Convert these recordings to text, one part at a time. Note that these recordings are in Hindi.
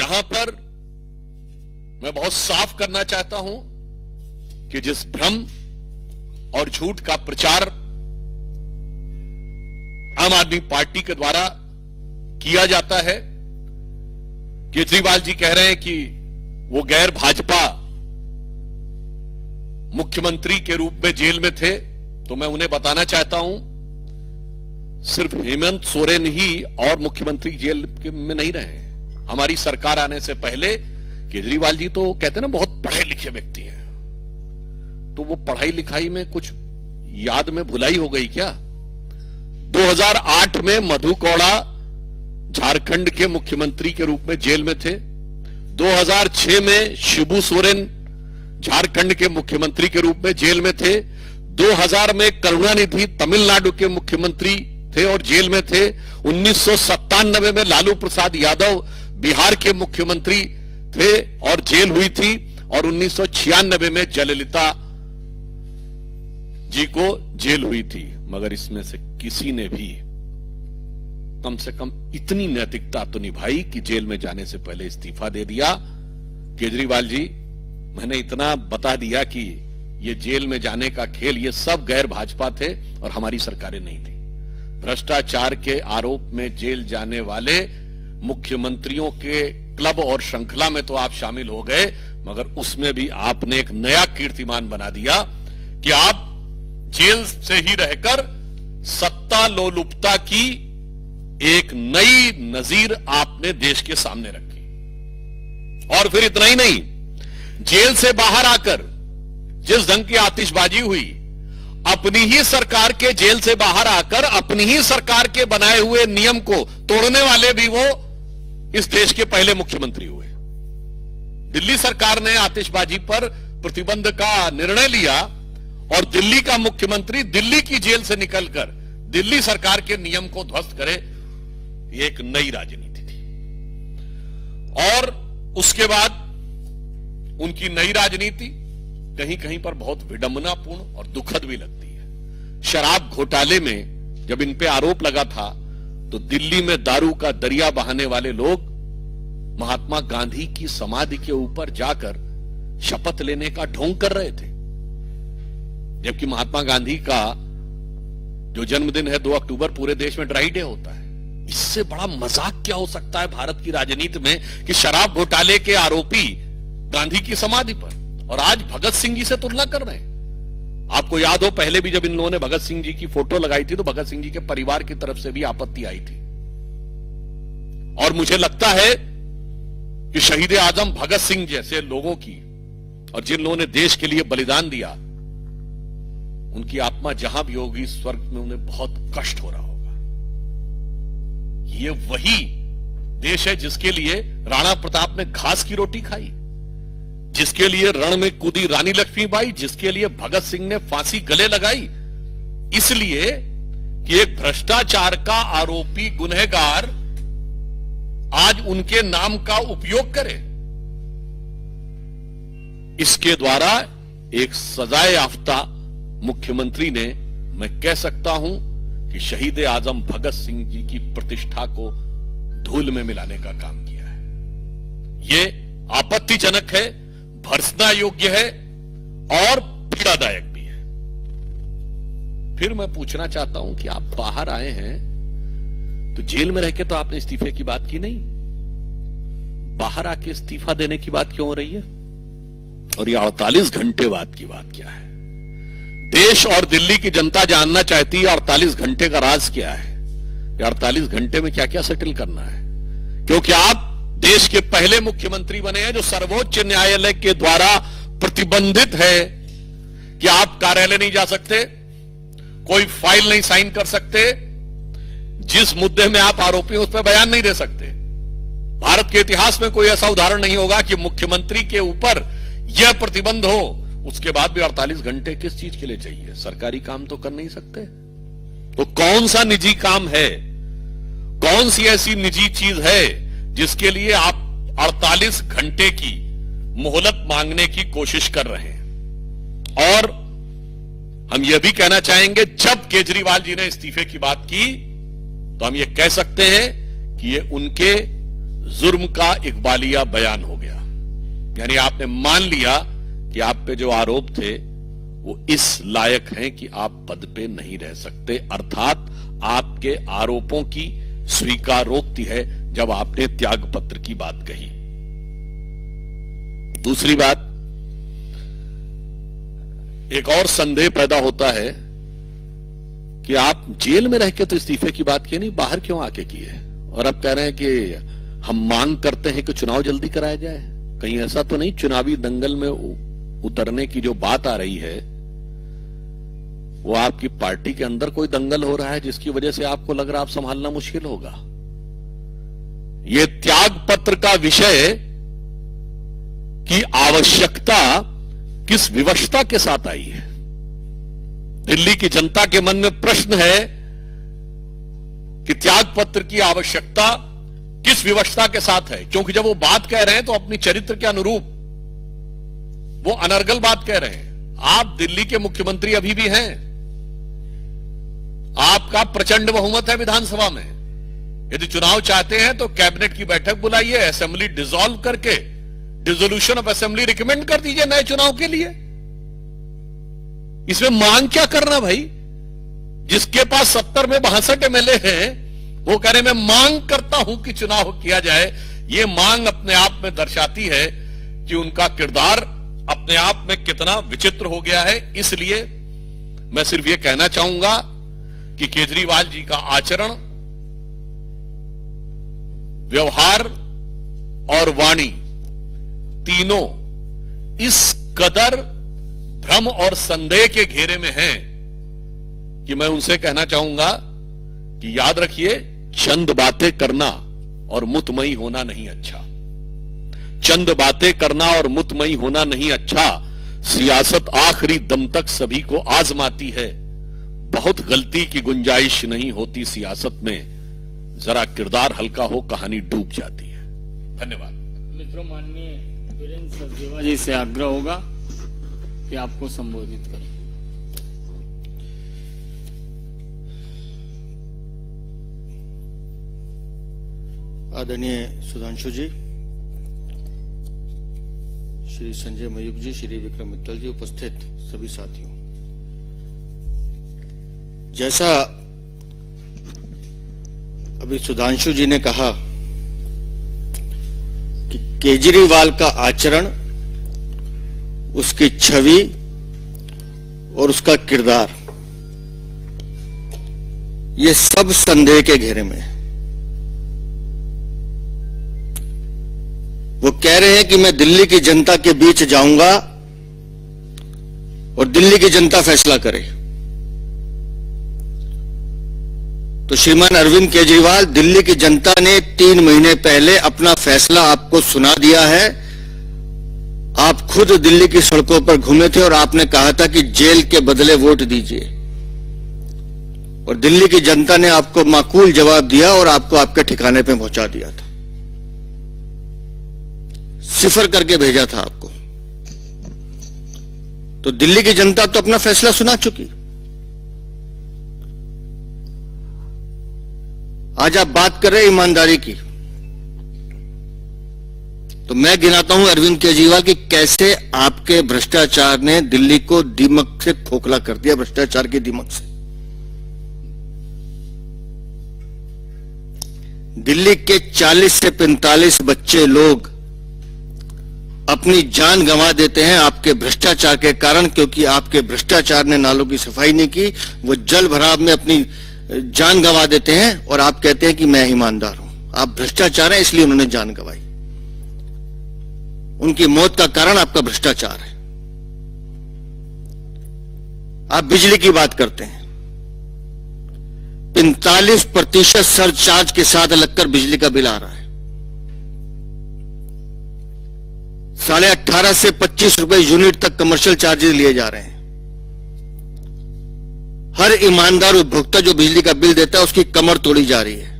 यहां पर मैं बहुत साफ करना चाहता हूं कि जिस भ्रम और झूठ का प्रचार आम आदमी पार्टी के द्वारा किया जाता है, केजरीवाल जी कह रहे हैं कि वो गैर भाजपा मुख्यमंत्री के रूप में जेल में थे, तो मैं उन्हें बताना चाहता हूं सिर्फ हेमंत सोरेन ही और मुख्यमंत्री जेल में नहीं रहे। हमारी सरकार आने से पहले केजरीवाल जी तो कहते हैं ना बहुत पढ़े लिखे व्यक्ति हैं, तो वो पढ़ाई लिखाई में कुछ याद में भुलाई हो गई क्या? 2008 में मधु कौड़ा झारखंड के मुख्यमंत्री के रूप में जेल में थे। 2006 में शिबू सोरेन झारखंड के मुख्यमंत्री के रूप में जेल में थे। 2000 में करुणानिधि तमिलनाडु के मुख्यमंत्री थे और जेल में थे। 1997 में लालू प्रसाद यादव बिहार के मुख्यमंत्री थे और जेल हुई थी। और 1996 में जयललिता जी को जेल हुई थी। मगर इसमें से किसी ने भी कम से कम इतनी नैतिकता तो निभाई कि जेल में जाने से पहले इस्तीफा दे दिया। केजरीवाल जी, मैंने इतना बता दिया कि ये जेल में जाने का खेल, ये सब गैर भाजपा थे और हमारी सरकारें नहीं थी। भ्रष्टाचार के आरोप में जेल जाने वाले मुख्यमंत्रियों के क्लब और श्रृंखला में तो आप शामिल हो गए, मगर उसमें भी आपने एक नया कीर्तिमान बना दिया कि आप जेल से ही रहकर सत्ता लोलुपता की एक नई नजीर आपने देश के सामने रखी। और फिर इतना ही नहीं, जेल से बाहर आकर जिस ढंग की आतिशबाजी हुई, अपनी ही सरकार के जेल से बाहर आकर अपनी ही सरकार के बनाए हुए नियम को तोड़ने वाले भी वो इस देश के पहले मुख्यमंत्री हुए। दिल्ली सरकार ने आतिशबाजी पर प्रतिबंध का निर्णय लिया और दिल्ली का मुख्यमंत्री दिल्ली की जेल से निकलकर दिल्ली सरकार के नियम को ध्वस्त करे, ये एक नई राजनीति थी। और उसके बाद उनकी नई राजनीति कहीं कहीं पर बहुत विडंबनापूर्ण और दुखद भी लगती है। शराब घोटाले में जब इन पे आरोप लगा था तो दिल्ली में दारू का दरिया बहाने वाले लोग महात्मा गांधी की समाधि के ऊपर जाकर शपथ लेने का ढोंग कर रहे थे, जबकि महात्मा गांधी का जो जन्मदिन है 2 अक्टूबर पूरे देश में ड्राई डे होता है। इससे बड़ा मजाक क्या हो सकता है भारत की राजनीति में कि शराब घोटाले के आरोपी गांधी की समाधि पर, और आज भगत सिंह जी से तुलना कर रहे हैं। आपको याद हो पहले भी जब इन लोगों ने भगत सिंह जी की फोटो लगाई थी तो भगत सिंह जी के परिवार की तरफ से भी आपत्ति आई थी। और मुझे लगता है कि शहीद आजम भगत सिंह जैसे लोगों की और जिन लोगों ने देश के लिए बलिदान दिया, उनकी आत्मा जहां भी होगी स्वर्ग में उन्हें बहुत कष्ट हो रहा होगा। ये वही देश है जिसके लिए राणा प्रताप ने घास की रोटी खाई, जिसके लिए रण में कूदी रानी लक्ष्मीबाई, जिसके लिए भगत सिंह ने फांसी गले लगाई, इसलिए कि एक भ्रष्टाचार का आरोपी गुनहगार आज उनके नाम का उपयोग करे। इसके द्वारा एक सजाए याफ्ता मुख्यमंत्री ने, मैं कह सकता हूं कि शहीद आजम भगत सिंह जी की प्रतिष्ठा को धूल में मिलाने का काम किया है। ये आपत्तिजनक है, भर्त्सना योग्य है और पीड़ादायक भी है। फिर मैं पूछना चाहता हूं कि आप बाहर आए हैं तो जेल में रह के तो आपने इस्तीफे की बात की नहीं, बाहर आके इस्तीफा देने की बात क्यों हो रही है? और ये 48 घंटे बाद की बात क्या है? देश और दिल्ली की जनता जानना चाहती है 48 घंटे का राज क्या है, ये 48 घंटे में क्या क्या सेटल करना है। क्योंकि आप देश के पहले मुख्यमंत्री बने हैं जो सर्वोच्च न्यायालय के द्वारा प्रतिबंधित है कि आप कार्यालय नहीं जा सकते, कोई फाइल नहीं साइन कर सकते, जिस मुद्दे में आप आरोपी हैं उस पर बयान नहीं दे सकते। भारत के इतिहास में कोई ऐसा उदाहरण नहीं होगा कि मुख्यमंत्री के ऊपर यह प्रतिबंध हो, उसके बाद भी 48 घंटे किस चीज के लिए चाहिए? सरकारी काम तो कर नहीं सकते, तो कौन सा निजी काम है, कौन सी ऐसी निजी चीज है जिसके लिए आप 48 घंटे की मोहलत मांगने की कोशिश कर रहे हैं? और हम यह भी कहना चाहेंगे, जब केजरीवाल जी ने इस्तीफे की बात की तो हम यह कह सकते हैं कि ये उनके जुर्म का इकबालिया बयान हो गया। यानी आपने मान लिया कि आप पे जो आरोप थे वो इस लायक हैं कि आप पद पे नहीं रह सकते, अर्थात आपके आरोपों की स्वीकारोक्ति है जब आपने त्याग पत्र की बात कही। दूसरी बात, एक और संदेह पैदा होता है कि आप जेल में रह के तो इस्तीफे की बात की नहीं, बाहर क्यों आके की है? और अब कह रहे हैं कि हम मांग करते हैं कि चुनाव जल्दी कराया जाए। कहीं ऐसा तो नहीं चुनावी दंगल में उतरने की जो बात आ रही है वो आपकी पार्टी के अंदर कोई दंगल हो रहा है जिसकी वजह से आपको लग रहा है आप संभालना मुश्किल होगा? ये त्याग पत्र का विषय की आवश्यकता किस विवशता के साथ आई है? दिल्ली की जनता के मन में प्रश्न है कि त्याग पत्र की आवश्यकता किस विवशता के साथ है, क्योंकि जब वो बात कह रहे हैं तो अपनी चरित्र के अनुरूप वो अनर्गल बात कह रहे हैं। आप दिल्ली के मुख्यमंत्री अभी भी हैं, आपका प्रचंड बहुमत है विधानसभा में। यदि चुनाव चाहते हैं तो कैबिनेट की बैठक बुलाइए, असेंबली डिसॉल्व करके डिसोल्यूशन ऑफ असेंबली रिकमेंड कर दीजिए नए चुनाव के लिए। इसमें मांग क्या करना भाई? जिसके पास 70 में 62 एमएलए हैं वो कह रहे मैं मांग करता हूं कि चुनाव किया जाए। ये मांग अपने आप में दर्शाती है कि उनका किरदार अपने आप में कितना विचित्र हो गया है। इसलिए मैं सिर्फ ये कहना चाहूंगा कि केजरीवाल जी का आचरण, व्यवहार और वाणी तीनों इस कदर भ्रम और संदेह के घेरे में हैं कि मैं उनसे कहना चाहूंगा कि याद रखिए, चंद बातें करना और मुतमई होना नहीं अच्छा। चंद बातें करना और मुतमई होना नहीं अच्छा। सियासत आखिरी दम तक सभी को आजमाती है। बहुत गलती की गुंजाइश नहीं होती सियासत में। जरा किरदार हल्का हो, कहानी डूब जाती है। धन्यवाद। मित्रों, माननीय वीरेंद्र सचदेवा जी से आग्रह होगा कि आपको संबोधित करें। आदरणीय सुधांशु जी, श्री संजय मयूख जी, श्री विक्रम मित्तल जी, उपस्थित सभी साथियों, जैसा अभी सुधांशु जी ने कहा कि केजरीवाल का आचरण, उसकी छवि और उसका किरदार, ये सब संदेह के घेरे में है। वो कह रहे हैं कि मैं दिल्ली की जनता के बीच जाऊंगा और दिल्ली की जनता फैसला करे। तो श्रीमान अरविंद केजरीवाल, दिल्ली की जनता ने 3 महीने पहले अपना फैसला आपको सुना दिया है। आप खुद दिल्ली की सड़कों पर घूमे थे और आपने कहा था कि जेल के बदले वोट दीजिए, और दिल्ली की जनता ने आपको माकूल जवाब दिया और आपको आपके ठिकाने पे पहुंचा दिया था। सिफर करके भेजा था आपको। तो दिल्ली की जनता तो अपना फैसला सुना चुकी। आज आप बात कर रहे हैं ईमानदारी की, तो मैं गिनाता हूं अरविंद केजरीवाल की कैसे आपके भ्रष्टाचार ने दिल्ली को दीमक से खोखला कर दिया, भ्रष्टाचार की दीमक से। दिल्ली के 40 से 45 बच्चे लोग अपनी जान गंवा देते हैं आपके भ्रष्टाचार के कारण, क्योंकि आपके भ्रष्टाचार ने नालों की सफाई नहीं की। वो जल भराव में अपनी जान गंवा देते हैं और आप कहते हैं कि मैं ईमानदार हूं। आप भ्रष्टाचार है, इसलिए उन्होंने जान गंवाई। उनकी मौत का कारण आपका भ्रष्टाचार है। आप बिजली की बात करते हैं, 45% सरचार्ज के साथ लगकर बिजली का बिल आ रहा है। 18.5 से 25 रुपए यूनिट तक कमर्शियल चार्जेस लिए जा रहे हैं। हर ईमानदार उपभोक्ता जो बिजली का बिल देता है उसकी कमर तोड़ी जा रही है।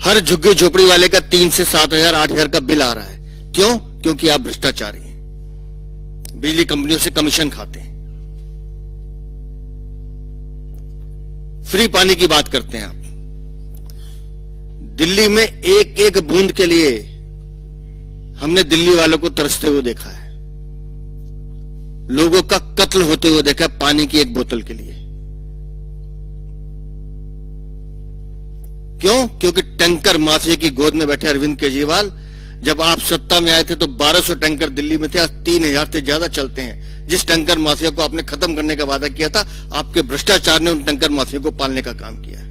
हर झुग्गी झोपड़ी वाले का 3 से 7,000 8,000 का बिल आ रहा है। क्यों? क्योंकि आप भ्रष्टाचारी हैं, बिजली कंपनियों से कमीशन खाते हैं। फ्री पानी की बात करते हैं आप। दिल्ली में एक एक बूंद के लिए हमने दिल्ली वालों को तरसते हुए देखा है, लोगों का कत्ल होते हुए देखा है पानी की एक बोतल के लिए। क्यों? क्योंकि टैंकर माफिया की गोद में बैठे अरविंद केजरीवाल, जब आप सत्ता में आए थे तो 1200 टैंकर दिल्ली में थे, आज 3000 से ज्यादा चलते हैं। जिस टैंकर माफिया को आपने खत्म करने का वादा किया था, आपके भ्रष्टाचार ने उन टैंकर माफिया को पालने का काम किया है।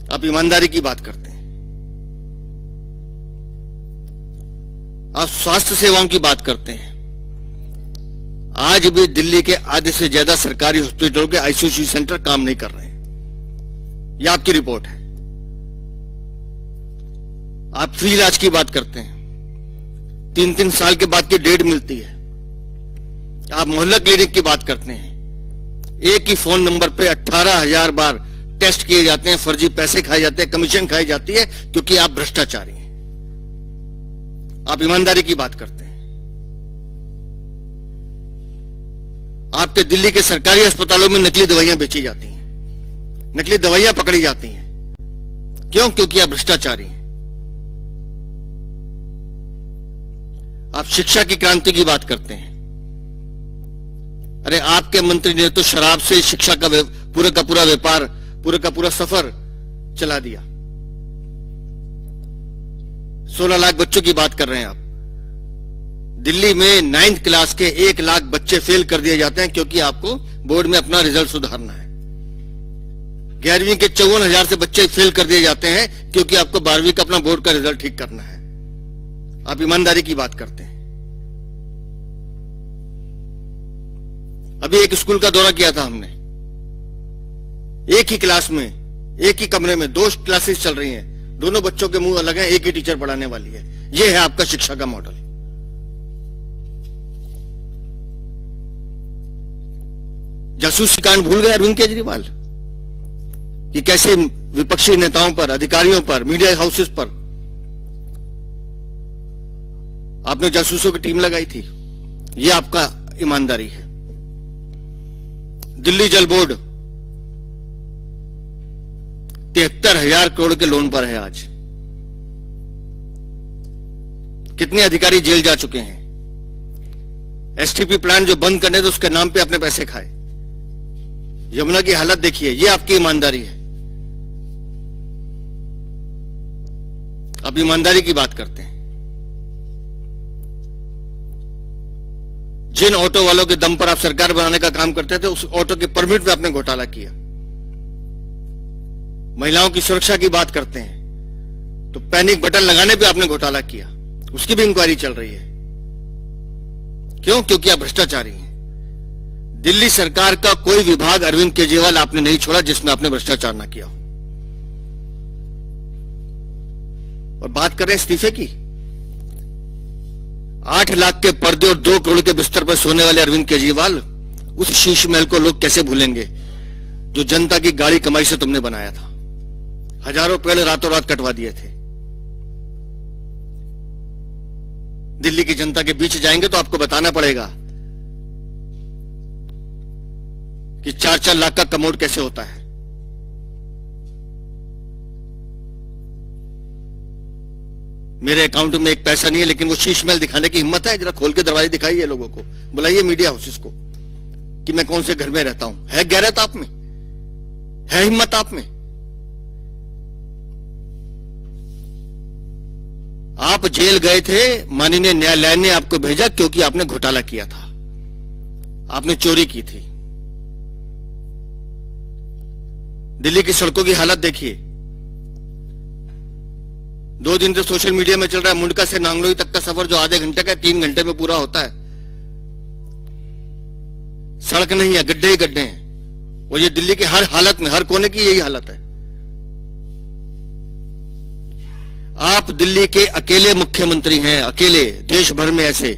आप ईमानदारी की बात करते हैं, आप स्वास्थ्य सेवाओं की बात करते हैं। आज भी दिल्ली के आधे से ज्यादा सरकारी हॉस्पिटलों के आईसीयू सेंटर काम नहीं कर रहे हैं, यह आपकी रिपोर्ट है। आप फ्री इलाज की बात करते हैं, 3-3 साल के बाद की डेट मिलती है। आप मोहल्ला क्लिनिक की बात करते हैं, एक ही फोन नंबर पे 18,000 बार टेस्ट किए जाते हैं, फर्जी पैसे खाए जाते हैं, कमीशन खाई जाती है, क्योंकि आप भ्रष्टाचारी हैं। आप ईमानदारी की बात करते हैं। आपके दिल्ली के सरकारी अस्पतालों में नकली दवाइयां बेची जाती हैं, नकली दवाइयां पकड़ी जाती हैं। क्यों? क्योंकि आप भ्रष्टाचारी हैं। आप शिक्षा की क्रांति की बात करते हैं। अरे आपके मंत्री ने तो शराब से शिक्षा का पूरा का पूरा व्यापार, पूरा का पूरा सफर चला दिया। 16 लाख बच्चों की बात कर रहे हैं आप। दिल्ली में 9th क्लास के 1 लाख बच्चे फेल कर दिए जाते हैं, क्योंकि आपको बोर्ड में अपना रिजल्ट सुधारना है। 11वीं के 54,000 से बच्चे फेल कर दिए जाते हैं, क्योंकि आपको 12वीं का अपना बोर्ड का रिजल्ट ठीक करना है। आप ईमानदारी की बात करते हैं। अभी एक स्कूल का दौरा किया था हमने, एक ही क्लास में, एक ही कमरे में 2 क्लासेस चल रही हैं, दोनों बच्चों के मुंह अलग हैं, एक ही टीचर पढ़ाने वाली है। यह है आपका शिक्षा का मॉडल। जासूसी कांड भूल गए अरविंद केजरीवाल कि कैसे विपक्षी नेताओं पर, अधिकारियों पर, मीडिया हाउसेस पर आपने जासूसों की टीम लगाई थी। यह आपका ईमानदारी है। दिल्ली जल बोर्ड 73,000 करोड़ के लोन पर है आज। कितने अधिकारी जेल जा चुके हैं? एसटीपी प्लांट जो बंद करने थे, उसके नाम पे अपने पैसे खाए। यमुना की हालत देखिए, ये आपकी ईमानदारी है। आप ईमानदारी की बात करते हैं। जिन ऑटो वालों के दम पर आप सरकार बनाने का काम करते थे, उस ऑटो के परमिट में आपने घोटाला किया। महिलाओं की सुरक्षा की बात करते हैं तो पैनिक बटन लगाने पे आपने घोटाला किया, उसकी भी इंक्वायरी चल रही है। क्यों? क्योंकि आप भ्रष्टाचारी हैं। दिल्ली सरकार का कोई विभाग अरविंद केजरीवाल आपने नहीं छोड़ा जिसमें आपने भ्रष्टाचार ना किया हो। और बात करें इस्तीफे की, 8 लाख के पर्दे और 2 करोड़ के बिस्तर पर सोने वाले अरविंद केजरीवाल, उस शीश महल को लोग कैसे भूलेंगे जो जनता की गाड़ी कमाई से तुमने बनाया था। हजारों पेड़ रातों रात कटवा दिए थे। दिल्ली की जनता के बीच जाएंगे तो आपको बताना पड़ेगा कि 4-4 लाख का कमोड कैसे होता है। मेरे अकाउंट में एक पैसा नहीं है, लेकिन वो शीश महल दिखाने की हिम्मत है। जरा खोल के दरवाजे दिखाइए लोगों को, बुलाइए मीडिया हाउसेस को कि मैं कौन से घर में रहता हूं। है गैरत आप में? है हिम्मत आप में? आप जेल गए थे, माननीय न्यायालय ने आपको भेजा क्योंकि आपने घोटाला किया था, आपने चोरी की थी। दिल्ली की सड़कों की हालत देखिए। 2 दिन से सोशल मीडिया में चल रहा है, मुंडका से नांगलोई तक का सफर जो आधे घंटे का 3 घंटे में पूरा होता है। सड़क नहीं है, गड्ढे ही गड्ढे हैं। और ये दिल्ली के हर हालत में, हर कोने की यही हालत है। आप दिल्ली के अकेले मुख्यमंत्री हैं, अकेले देश भर में ऐसे,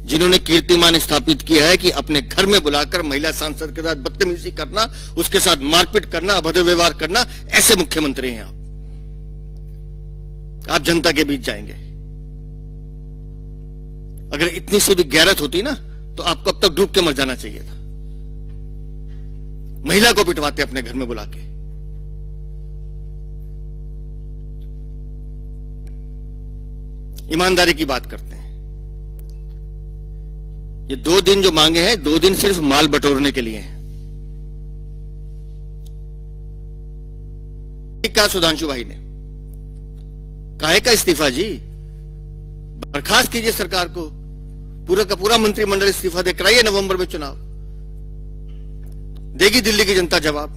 जिन्होंने कीर्तिमान स्थापित किया है कि अपने घर में बुलाकर महिला सांसद के साथ बदतमीजी करना, उसके साथ मारपीट करना, अभद्र व्यवहार करना, ऐसे मुख्यमंत्री हैं आप जनता के बीच जाएंगे। अगर इतनी सी भी गैरत होती ना, तो आपको अब तक डूब के मर जाना चाहिए था। महिला को पिटवाते अपने घर में बुला के। ईमानदारी की बात करते हैं। ये 2 दिन जो मांगे हैं, 2 दिन सिर्फ माल बटोरने के लिए हैं। क्या सुधांशु भाई ने काहे का इस्तीफा जी, बर्खास्त कीजिए सरकार को, पूरा का पूरा मंत्रिमंडल इस्तीफा दे, कराइए नवंबर में चुनाव, देगी दिल्ली की जनता जवाब।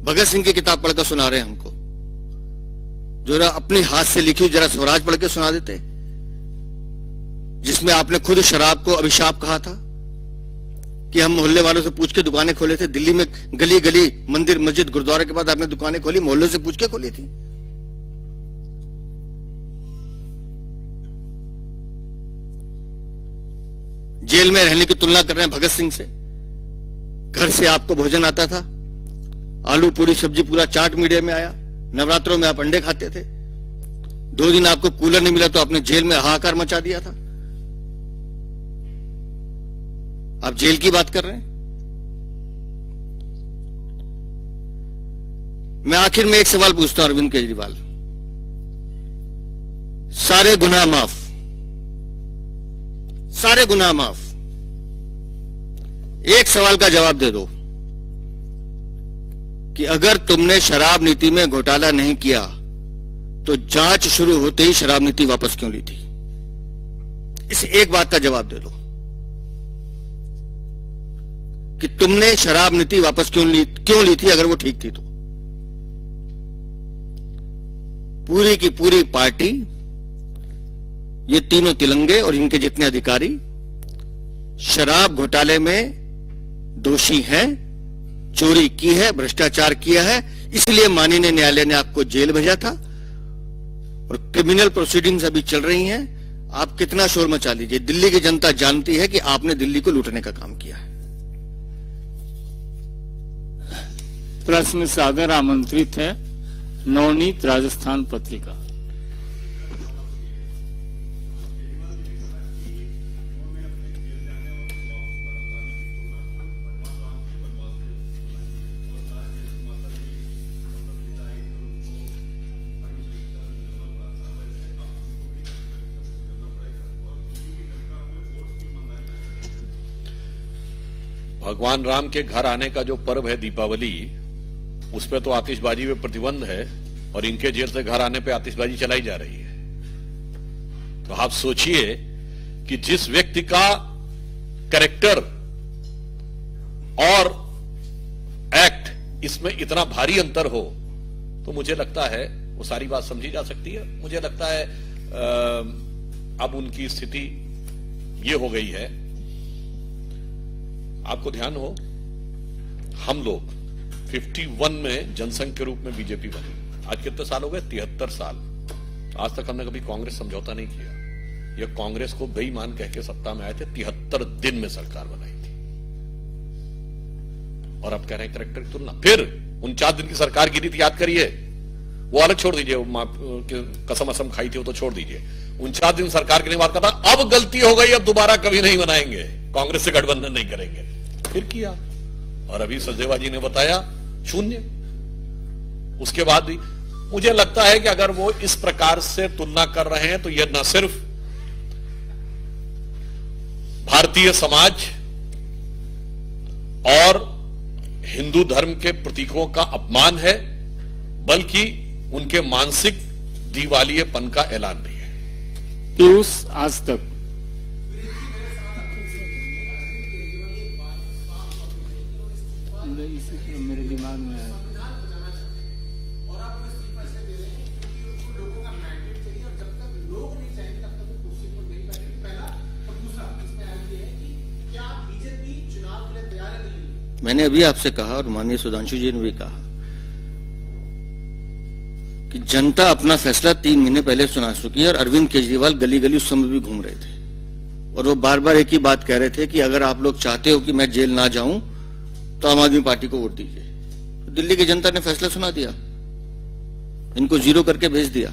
भगत सिंह की किताब पढ़कर सुना रहे हैं हमको, जरा अपने हाथ से लिखी जरा स्वराज पढ़ के सुना देते, जिसमें आपने खुद शराब को अभिशाप कहा था कि हम मोहल्ले वालों से पूछ के दुकानें खोले थे। दिल्ली में गली गली, मंदिर, मस्जिद, गुरुद्वारे के बाद आपने दुकानें खोली, मोहल्लों से पूछ के खोली थी। जेल में रहने की तुलना कर रहे हैं भगत सिंह से। घर से आपको भोजन आता था, आलू पूरी सब्जी पूरा चाट मीडिया में आया, नवरात्रों में आप अंडे खाते थे, 2 दिन आपको कूलर नहीं मिला तो आपने जेल में हाहाकार मचा दिया था। आप जेल की बात कर रहे हैं। मैं आखिर में एक सवाल पूछता हूं अरविंद केजरीवाल, सारे गुनाह माफ, सारे गुनाह माफ, एक सवाल का जवाब दे दो कि अगर तुमने शराब नीति में घोटाला नहीं किया तो जांच शुरू होते ही शराब नीति वापस क्यों ली थी? इस एक बात का जवाब दे दो कि तुमने शराब नीति वापस क्यों ली थी अगर वो ठीक थी तो। पूरी की पूरी पार्टी, ये तीनों तिलंगे और इनके जितने अधिकारी शराब घोटाले में दोषी हैं, चोरी की है, भ्रष्टाचार किया है, इसलिए माननीय न्यायालय ने आपको जेल भेजा था और क्रिमिनल प्रोसीडिंग्स अभी चल रही हैं। आप कितना शोर मचा लीजिए, दिल्ली की जनता जानती है कि आपने दिल्ली को लूटने का काम किया है। प्रश्न सादर आमंत्रित है नवनीत, राजस्थान पत्रिका। भगवान राम के घर आने का जो पर्व है दीपावली, उस पे तो आतिशबाजी पे प्रतिबंध है और इनके जेल से घर आने पे आतिशबाजी चलाई जा रही है। तो आप सोचिए कि जिस व्यक्ति का कैरेक्टर और एक्ट इसमें इतना भारी अंतर हो, तो मुझे लगता है वो सारी बात समझी जा सकती है। मुझे लगता है अब उनकी स्थिति ये हो गई है। आपको ध्यान हो, हम लोग 51 में जनसंघ के रूप में बीजेपी बनी। आज कितने साल हो गए? 73 साल। आज तक हमने कभी कांग्रेस समझौता नहीं किया। यह कांग्रेस को बेईमान कह के सत्ता में आए थे, 73 दिन में सरकार बनाई थी। और अब कह रहे हैं कैरेक्टर की तुलना। फिर 49 दिन की सरकार गिरी थी, याद करिए। वो अलग छोड़ दीजिए, कसम असम खाई थी वो तो छोड़ दीजिए। 49 दिन सरकार गिरने के बाद कहा था अब गलती हो गई, अब दोबारा कभी नहीं बनाएंगे, कांग्रेस से गठबंधन नहीं करेंगे। फिर किया और अभी सचदेवा जी ने बताया 0। उसके बाद भी मुझे लगता है कि अगर वो इस प्रकार से तुलना कर रहे हैं तो यह न सिर्फ भारतीय समाज और हिंदू धर्म के प्रतीकों का अपमान है, बल्कि उनके मानसिक दिवालियेपन का ऐलान भी है। पीयूष, आज तक। मेरे दिमाग में है। मैंने अभी आपसे कहा और माननीय सुधांशु जी ने भी कहा कि जनता अपना फैसला 3 महीने पहले सुना चुकी है और अरविंद केजरीवाल गली गली उस समय भी घूम रहे थे और वो बार बार एक ही बात कह रहे थे कि अगर आप लोग चाहते हो कि मैं जेल ना जाऊं तो आम आदमी पार्टी को वोट दीजिए। तो दिल्ली की जनता ने फैसला सुना दिया, इनको 0 करके भेज दिया।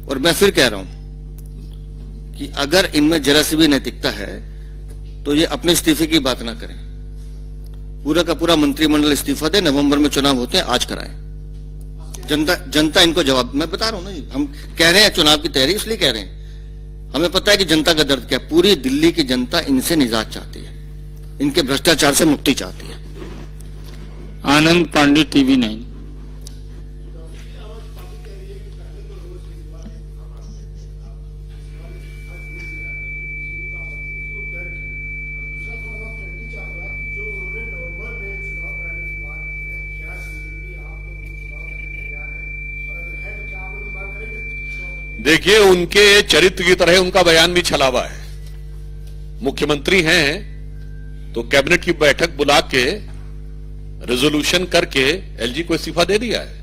और मैं फिर कह रहा हूं कि अगर इनमें जरा सी भी नैतिकता है तो ये अपने इस्तीफे की बात ना करें। पूरा का पूरा मंत्रिमंडल इस्तीफा दे, नवंबर में चुनाव होते हैं, आज कराएं। जनता इनको जवाब, मैं बता रहा हूं ना जी, हम कह रहे हैं चुनाव की तैयारी इसलिए कह रहे हैं, हमें पता है कि जनता का दर्द क्या है। पूरी दिल्ली की जनता इनसे निजात चाहती है, इनके भ्रष्टाचार से मुक्ति चाहती है। आनंद पांडे, TV9। देखिए, उनके चरित्र की तरह उनका बयान भी छला हुआ है। मुख्यमंत्री हैं तो कैबिनेट की बैठक बुला के रेजोल्यूशन करके एलजी को इस्तीफा दे दिया है।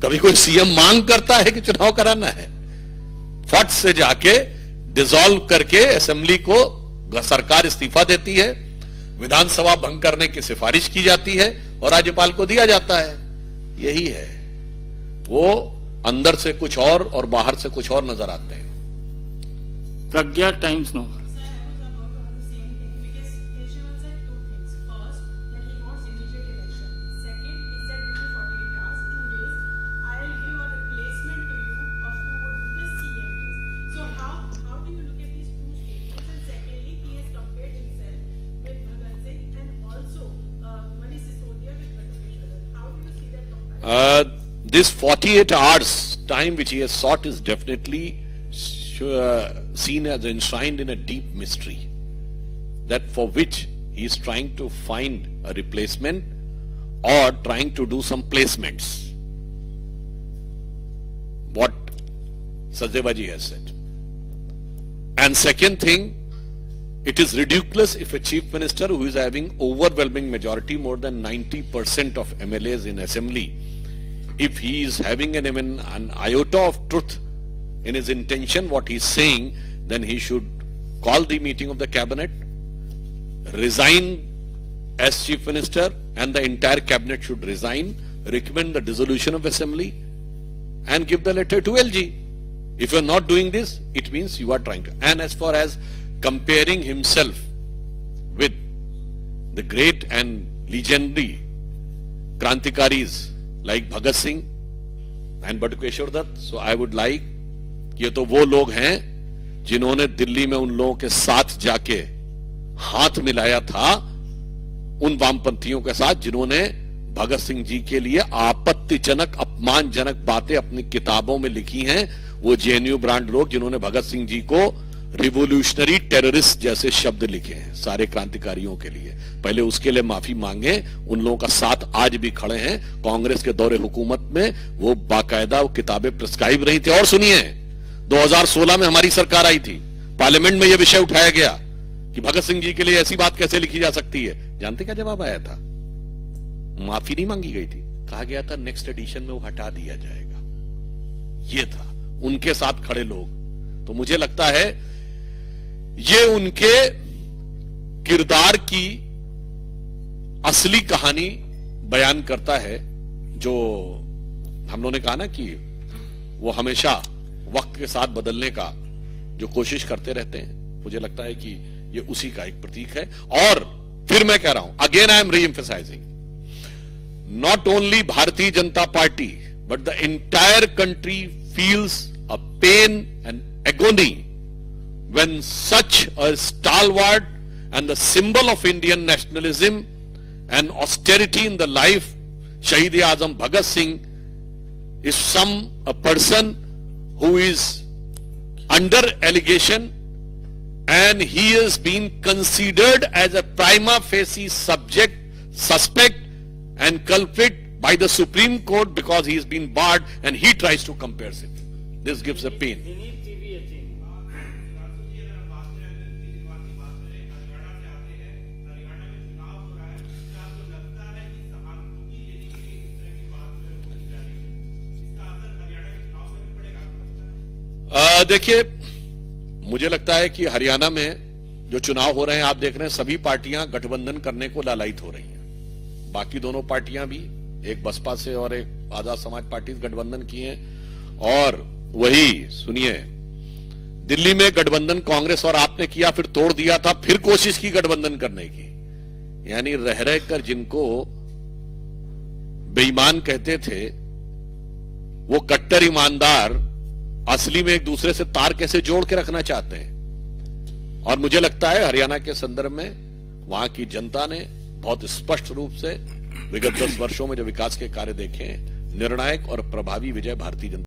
कभी कोई सीएम मांग करता है कि चुनाव कराना है, फट से जाके डिसॉल्व करके असेंबली को सरकार इस्तीफा देती है, विधानसभा भंग करने की सिफारिश की जाती है और राज्यपाल को दिया जाता है। यही है, वो अंदर से कुछ और बाहर से कुछ और नजर आते हैं। प्रज्ञा, times no. This 48 hours time which he has sought is definitely seen as enshrined in a deep mystery, that for which he is trying to find a replacement or trying to do some placements. What Sajevaji has said. And second thing, it is ridiculous if a chief minister who is having overwhelming majority, more than 90% of MLAs in assembly, if he is having an iota of truth in his intention, what he is saying, then he should call the meeting of the cabinet, resign as chief minister, and the entire cabinet should resign, recommend the dissolution of assembly, and give the letter to LG. If you are not doing this, it means you are trying to. And as far as comparing himself with the great and legendary Krantikaris like Bhagat Singh and Batukeshwar Dutt, so I would like, ये तो वो लोग हैं जिन्होंने दिल्ली में उन लोगों के साथ जाके हाथ मिलाया था, उन वामपंथियों के साथ जिन्होंने भगत सिंह जी के लिए आपत्तिजनक, अपमानजनक बातें अपनी किताबों में लिखी हैं। वो जेएनयू ब्रांड लोग जिन्होंने भगत सिंह जी को रिवोल्यूशनरी टेररिस्ट जैसे शब्द लिखे हैं सारे क्रांतिकारियों के लिए, पहले उसके लिए माफी मांगे। उन लोगों का साथ आज भी खड़े हैं। कांग्रेस के दौरे हुकूमत में वो बाकायदा वो किताबें प्रिस्क्राइब रही थी। और सुनिए, 2016 में हमारी सरकार आई थी, पार्लियामेंट में यह विषय उठाया गया कि भगत सिंह जी के लिए ऐसी बात कैसे लिखी जा सकती है। जानते क्या जवाब आया था? माफी नहीं मांगी गई थी, कहा गया था नेक्स्ट एडिशन में वो हटा दिया जाएगा। ये था उनके साथ खड़े लोग। तो मुझे लगता है ये उनके किरदार की असली कहानी बयान करता है, जो हम लोगों ने कहा ना कि वो हमेशा वक्त के साथ बदलने का जो कोशिश करते रहते हैं। मुझे लगता है कि ये उसी का एक प्रतीक है। और फिर मैं कह रहा हूं, again I am reemphasising, not only Bharatiya Janata Party, but the entire country feels a pain and agony when such a stalwart and the symbol of Indian nationalism and austerity in the life, Shahid-e-Azam Bhagat Singh, is a person who is under allegation, and he is being considered as a prima facie suspect and culprit by the Supreme Court because he has been barred and he tries to compare it. This gives a pain. देखिए, मुझे लगता है कि हरियाणा में जो चुनाव हो रहे हैं, आप देख रहे हैं सभी पार्टियां गठबंधन करने को लालायित हो रही हैं। बाकी दोनों पार्टियां भी, एक बसपा से और एक आजाद समाज पार्टी गठबंधन की हैं। और वही सुनिए, दिल्ली में गठबंधन कांग्रेस और आपने किया, फिर तोड़ दिया था, फिर कोशिश की गठबंधन करने की। यानी रह कर जिनको बेईमान कहते थे, वो कट्टर ईमानदार असली में एक दूसरे से तार कैसे जोड़ के रखना चाहते हैं। और मुझे लगता है हरियाणा के संदर्भ में वहां की जनता ने बहुत स्पष्ट रूप से विगत 10 वर्षों में जो विकास के कार्य देखे हैं, निर्णायक और प्रभावी विजय भारतीय जनता